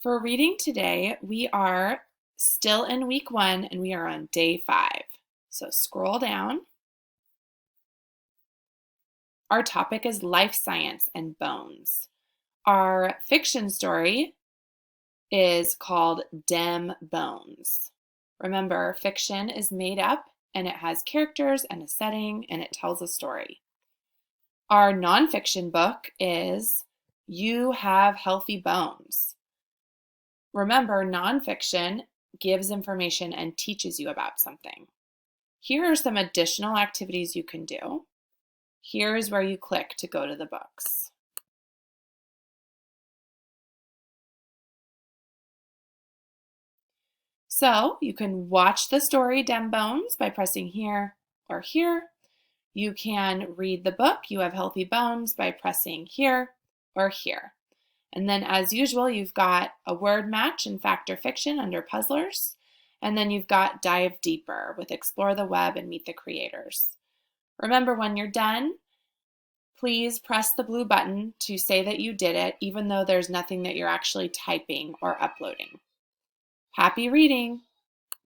For reading today, we are still in week 1 and we are on day 5. So scroll down. Our topic is life science and bones. Our fiction story is called Dem Bones. Remember, fiction is made up and it has characters and a setting and it tells a story. Our nonfiction book is You Have Healthy Bones. Remember, nonfiction gives information and teaches you about something. Here are some additional activities you can do. Here is where you click to go to the books. So you can watch the story Dem Bones by pressing here or here. You can read the book You Have Healthy Bones by pressing here or here. And then as usual, you've got a word match in fact or fiction under puzzlers. And then you've got dive deeper with explore the web and meet the creators. Remember, when you're done, please press the blue button to say that you did it, even though there's nothing that you're actually typing or uploading. Happy reading!